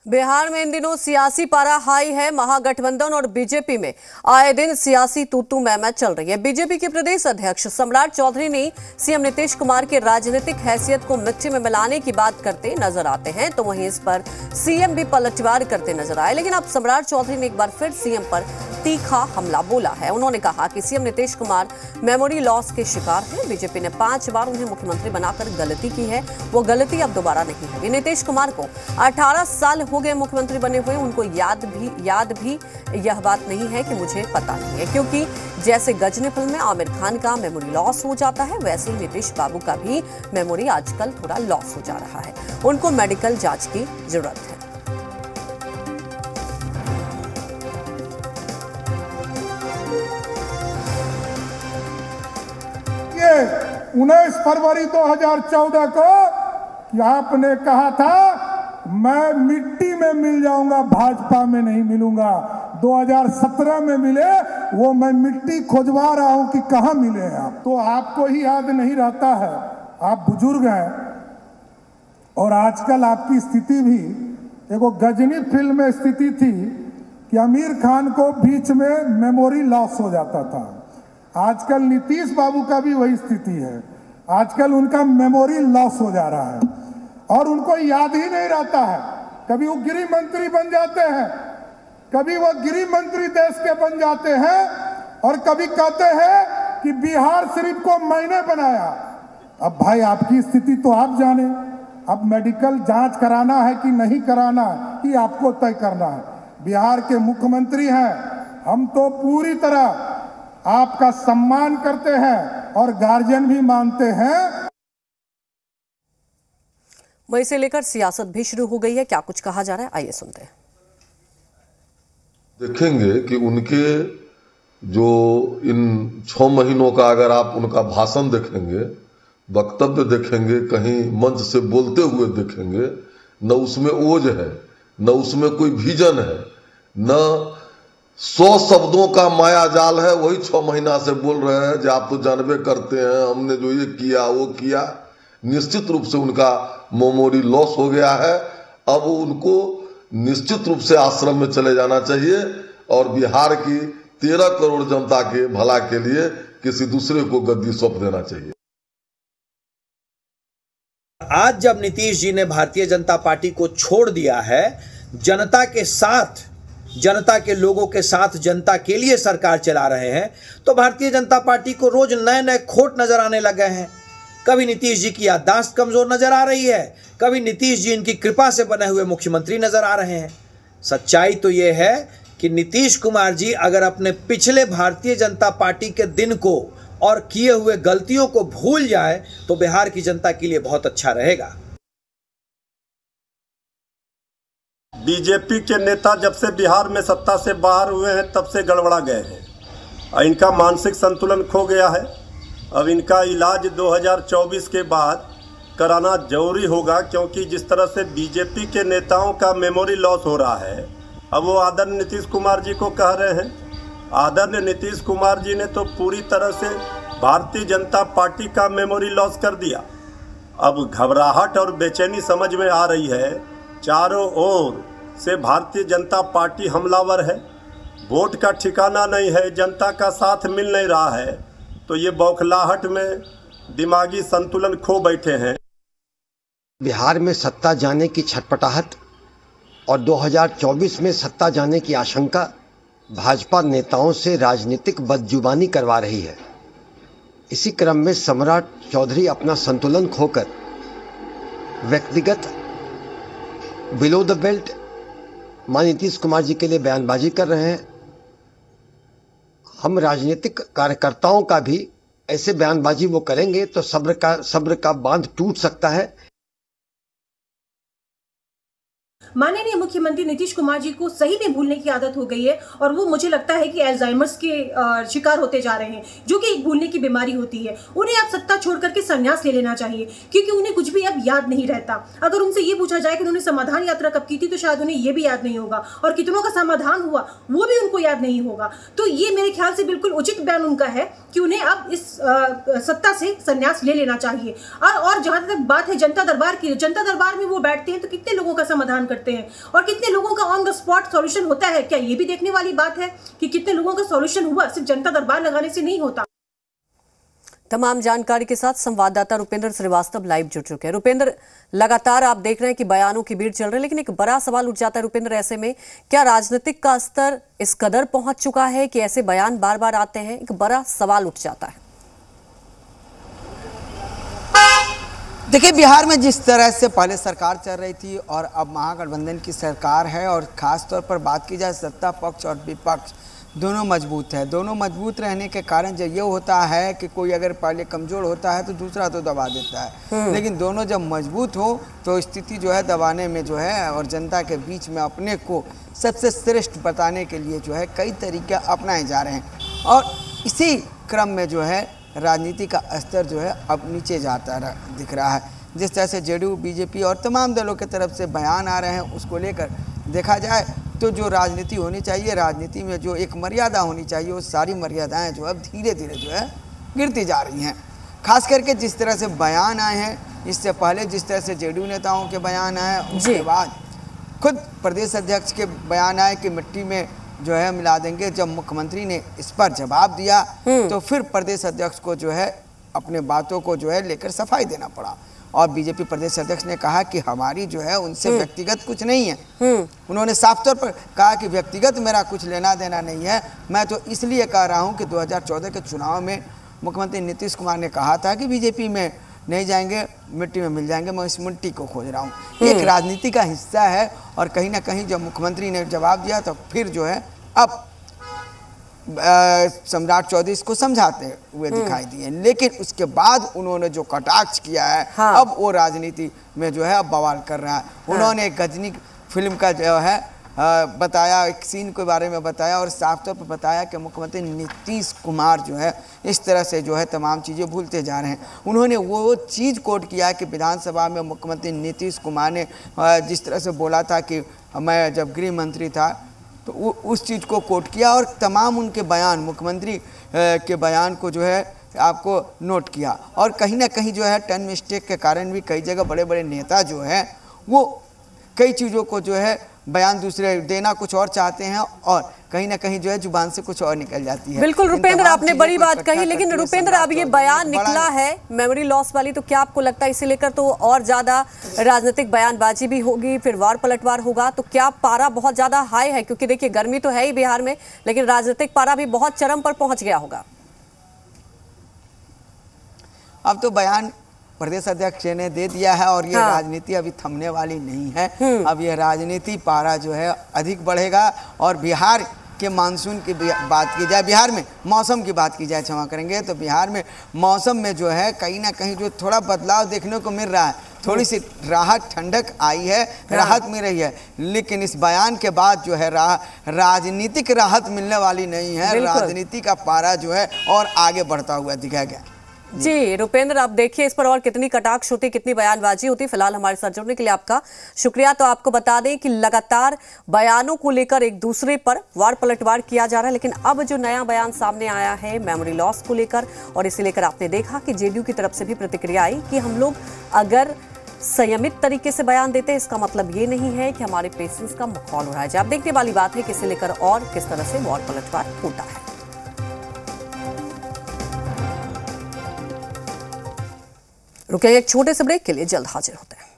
बिहार में इन दिनों सियासी पारा हाई है। महागठबंधन और बीजेपी में आए दिन सियासी तूतू मैच चल रही है। बीजेपी के प्रदेश अध्यक्ष सम्राट चौधरी ने सीएम नीतीश कुमार की राजनीतिक हैसियत को मिट्टी में मिलाने की बात करते नजर आते हैं, तो वहीं इस पर सीएम भी पलटवार करते नजर आए। लेकिन अब सम्राट चौधरी ने एक बार फिर सीएम पर तीखा हमला बोला है। उन्होंने कहा कि CM Nitish Kumar memory loss के शिकार हैं। बीजेपी ने 5 बार उन्हें मुख्यमंत्री बनाकर गलती की है, वो गलती अब दोबारा नहीं होगी। नीतीश कुमार को 18 साल हो गए मुख्यमंत्री बने हुए, उनको याद भी यह बात नहीं है कि मुझे पता नहीं है, क्योंकि जैसे गजनी फिल्म में आमिर खान का मेमोरी लॉस हो जाता है, वैसे ही नीतीश बाबू का भी मेमोरी आजकल थोड़ा लॉस हो जा रहा है। उनको मेडिकल जांच की जरूरत है। ये 19 फरवरी 2014 को आपने कहा था मैं मिट्टी में मिल जाऊंगा, भाजपा में नहीं मिलूंगा। 2017 में मिले, वो मैं मिट्टी खोजवा रहा हूं कि कहां मिले आप। तो आपको ही याद नहीं रहता है, आप बुजुर्ग हैं और आजकल आपकी स्थिति भी एगो गजनी फिल्म में स्थिति थी कि आमिर खान को बीच में मेमोरी लॉस हो जाता था। आजकल नीतीश बाबू का भी वही स्थिति है, आजकल उनका मेमोरी लॉस हो जा रहा है और उनको याद ही नहीं रहता है। कभी वो गृह मंत्री बन जाते हैं, कभी वो गृह मंत्री देश के बन जाते हैं और कभी कहते हैं कि बिहार सिर्फ को मैंने बनाया। अब भाई आपकी स्थिति तो आप जाने, अब मेडिकल जांच कराना है कि नहीं कराना है ये आपको तय करना है। बिहार के मुख्यमंत्री हैं, हम तो पूरी तरह आपका सम्मान करते हैं और गार्जियन भी मानते हैं। वहीं से लेकर सियासत भी शुरू हो गई है। क्या कुछ कहा जा रहा है, आइए सुनते हैं। देखेंगे कि उनके जो इन 6 महीनों का अगर आप उनका भाषण देखेंगे, वक्तव्य देखेंगे, कहीं मंच से बोलते हुए देखेंगे, न उसमें ओज है, न उसमें कोई विजन है, न 100 शब्दों का माया जाल है। वही 6 महीना से बोल रहे हैं जो आप तो जानबे करते हैं, हमने जो ये किया वो किया। निश्चित रूप से उनका मेमोरी लॉस हो गया है। अब उनको निश्चित रूप से आश्रम में चले जाना चाहिए और बिहार की 13 करोड़ जनता के भला के लिए किसी दूसरे को गद्दी सौंप देना चाहिए। आज जब नीतीश जी ने भारतीय जनता पार्टी को छोड़ दिया है, जनता के साथ, जनता के लोगों के साथ, जनता के लिए सरकार चला रहे हैं, तो भारतीय जनता पार्टी को रोज नए नए खोट नजर आने लगे हैं। कभी नीतीश जी की याददाश्त कमजोर नजर आ रही है, कभी नीतीश जी इनकी कृपा से बने हुए मुख्यमंत्री नजर आ रहे हैं। सच्चाई तो यह है कि नीतीश कुमार जी अगर अपने पिछले भारतीय जनता पार्टी के दिन को और किए हुए गलतियों को भूल जाए तो बिहार की जनता के लिए बहुत अच्छा रहेगा। बीजेपी के नेता जब से बिहार में सत्ता से बाहर हुए हैं तब से गड़बड़ा गए हैं और इनका मानसिक संतुलन खो गया है। अब इनका इलाज 2024 के बाद कराना जरूरी होगा, क्योंकि जिस तरह से बीजेपी के नेताओं का मेमोरी लॉस हो रहा है, अब वो आदरणीय नीतीश कुमार जी को कह रहे हैं। आदरणीय नीतीश कुमार जी ने तो पूरी तरह से भारतीय जनता पार्टी का मेमोरी लॉस कर दिया। अब घबराहट और बेचैनी समझ में आ रही है। चारों ओर से भारतीय जनता पार्टी हमलावर है, वोट का ठिकाना नहीं है, जनता का साथ मिल नहीं रहा है, तो ये बौखलाहट में दिमागी संतुलन खो बैठे हैं। बिहार में सत्ता जाने की छटपटाहट और 2024 में सत्ता जाने की आशंका भाजपा नेताओं से राजनीतिक बदजुबानी करवा रही है। इसी क्रम में सम्राट चौधरी अपना संतुलन खोकर व्यक्तिगत बिलो द बेल्ट माननीय नीतीश कुमार जी के लिए बयानबाजी कर रहे हैं। हम राजनीतिक कार्यकर्ताओं का भी ऐसे बयानबाजी वो करेंगे तो सब्र का बांध टूट सकता है। माननीय मुख्यमंत्री नीतीश कुमार जी को सही में भूलने की आदत हो गई है और वो मुझे लगता है कि अल्जाइमर्स के शिकार होते जा रहे हैं, जो कि एक भूलने की बीमारी होती है। उन्हें अब सत्ता छोड़ करके संन्यास ले लेना चाहिए, क्योंकि उन्हें कुछ भी अब याद नहीं रहता। अगर उनसे ये पूछा जाए कि उन्होंने समाधान यात्रा कब की थी तो शायद उन्हें ये भी याद नहीं होगा, और कितनों का समाधान हुआ वो भी उनको याद नहीं होगा। तो ये मेरे ख्याल से बिल्कुल उचित बयान उनका है कि उन्हें अब इस सत्ता से संन्यास ले लेना चाहिए। और जहां तक बात है जनता दरबार की, जनता दरबार में वो बैठते हैं तो कितने लोगों का समाधान करते करते हैं और कितने लोगों का ऑन द स्पॉट सॉल्यूशन होता है। क्या ये भी देखने वाली बात है कि कितने लोगों का सॉल्यूशन हुआ, सिर्फ जनता दरबार लगाने से नहीं होता। तमाम जानकारी के साथ संवाददाता रुपेंद्र श्रीवास्तव लाइव जुड़ चुके हैं। रुपेंद्र, लगातार आप देख रहे हैं कि बयानों की भीड़ चल रही है, लेकिन एक बड़ा सवाल उठ जाता है रुपेंद्र, ऐसे में क्या राजनीतिक का स्तर इस कदर पहुंच चुका है कि ऐसे बयान बार बार आते हैं? एक बड़ा सवाल उठ जाता है। देखिए, बिहार में जिस तरह से पहले सरकार चल रही थी और अब महागठबंधन की सरकार है, और ख़ास तौर पर बात की जाए सत्ता पक्ष और विपक्ष दोनों मजबूत है। दोनों मजबूत रहने के कारण जब ये होता है कि कोई अगर पहले कमज़ोर होता है तो दूसरा तो दबा देता है, लेकिन दोनों जब मजबूत हो तो स्थिति जो है दबाने में जो है और जनता के बीच में अपने को सबसे श्रेष्ठ बताने के लिए जो है कई तरीके अपनाए जा रहे हैं। और इसी क्रम में जो है राजनीति का स्तर जो है अब नीचे जाता दिख रहा है। जिस तरह से जेडीयू, बीजेपी और तमाम दलों की तरफ से बयान आ रहे हैं, उसको लेकर देखा जाए तो जो राजनीति होनी चाहिए, राजनीति में जो एक मर्यादा होनी चाहिए, वो सारी मर्यादाएं जो अब धीरे धीरे जो है गिरती जा रही हैं। खास करके जिस तरह से बयान आए हैं, इससे पहले जिस तरह से जेडीयू नेताओं के बयान आए, उसके बाद खुद प्रदेश अध्यक्ष के बयान आए कि मिट्टी में जो है मिला देंगे। जब मुख्यमंत्री ने इस पर जवाब दिया तो फिर प्रदेश अध्यक्ष को जो है अपने बातों को जो है लेकर सफाई देना पड़ा, और बीजेपी प्रदेश अध्यक्ष ने कहा कि हमारी जो है उनसे व्यक्तिगत कुछ नहीं है। उन्होंने साफ तौर पर कहा कि व्यक्तिगत मेरा कुछ लेना देना नहीं है, मैं तो इसलिए कह रहा हूं कि 2014 के चुनाव में मुख्यमंत्री नीतीश कुमार ने कहा था कि बीजेपी में नहीं जाएंगे, मिट्टी में मिल जाएंगे, मैं इस मिट्टी को खोज रहा हूँ। एक राजनीति का हिस्सा है, और कहीं ना कहीं जब मुख्यमंत्री ने जवाब दिया तो फिर जो है अब सम्राट चौधरी इसको समझाते हुए दिखाई दिए, लेकिन उसके बाद उन्होंने जो कटाक्ष किया है, अब वो राजनीति में जो है अब बवाल कर रहा है। उन्होंने गजनी फिल्म का जो है बताया, एक सीन के बारे में बताया और साफ तौर पर बताया कि मुख्यमंत्री नीतीश कुमार जो है इस तरह से जो है तमाम चीज़ें भूलते जा रहे हैं। उन्होंने वो चीज़ कोट किया कि विधानसभा में मुख्यमंत्री नीतीश कुमार ने जिस तरह से बोला था कि मैं जब गृह मंत्री था, तो उस चीज़ को कोट किया, और तमाम उनके बयान, मुख्यमंत्री के बयान को जो है आपको नोट किया। और कहीं ना कहीं जो है टर्न मिस्टेक के कारण भी कई जगह बड़े बड़े नेता जो हैं वो कई चीज़ों को जो है बयान दूसरे देना कुछ और चाहते हैं, और कहीं ना कहीं जो है जुबान से कुछ और निकल जाती है। बिल्कुल रुपेंद्र, आपने बड़ी बात कही, लेकिन रुपेंद्र अब ये बयान निकला है मेमोरी लॉस वाली, तो क्या आपको लगता है इसे लेकर तो और ज्यादा राजनीतिक बयानबाजी भी होगी, फिर वार पलटवार होगा? तो क्या पारा बहुत ज्यादा हाई है? क्योंकि देखिए गर्मी तो है ही बिहार में, लेकिन राजनीतिक पारा भी बहुत चरम पर पहुंच गया होगा। अब तो बयान प्रदेश अध्यक्ष ने दे दिया है, और ये राजनीति अभी थमने वाली नहीं है। अब ये राजनीति पारा जो है अधिक बढ़ेगा। और बिहार के मानसून की बात की जाए, बिहार में मौसम की बात की जाए, क्षमा करेंगे, तो बिहार में मौसम में जो है कहीं ना कहीं जो थोड़ा बदलाव देखने को मिल रहा है, थोड़ी सी राहत, ठंडक आई है, राहत मिल रही है, लेकिन इस बयान के बाद जो है राजनीतिक राहत मिलने वाली नहीं है। राजनीति का पारा जो है और आगे बढ़ता हुआ दिखा गया। जी रुपेंद्र, आप देखिए इस पर और कितनी कटाक्ष होती, कितनी बयानबाजी होती। फिलहाल हमारे साथ जुड़ने के लिए आपका शुक्रिया। तो आपको बता दें कि लगातार बयानों को लेकर एक दूसरे पर वार पलटवार किया जा रहा है, लेकिन अब जो नया बयान सामने आया है मेमोरी लॉस को लेकर, और इसे लेकर आपने देखा कि जेडीयू की तरफ से भी प्रतिक्रिया आई कि हम लोग अगर संयमित तरीके से बयान देते हैं, इसका मतलब ये नहीं है कि हमारे पेशेंस का मखौल उड़ाया जाए। अब देखने वाली बात है कि इसे लेकर और किस तरह से वार पलटवार होता है। रुकेंगे एक छोटे से ब्रेक के लिए, जल्द हाजिर होते हैं।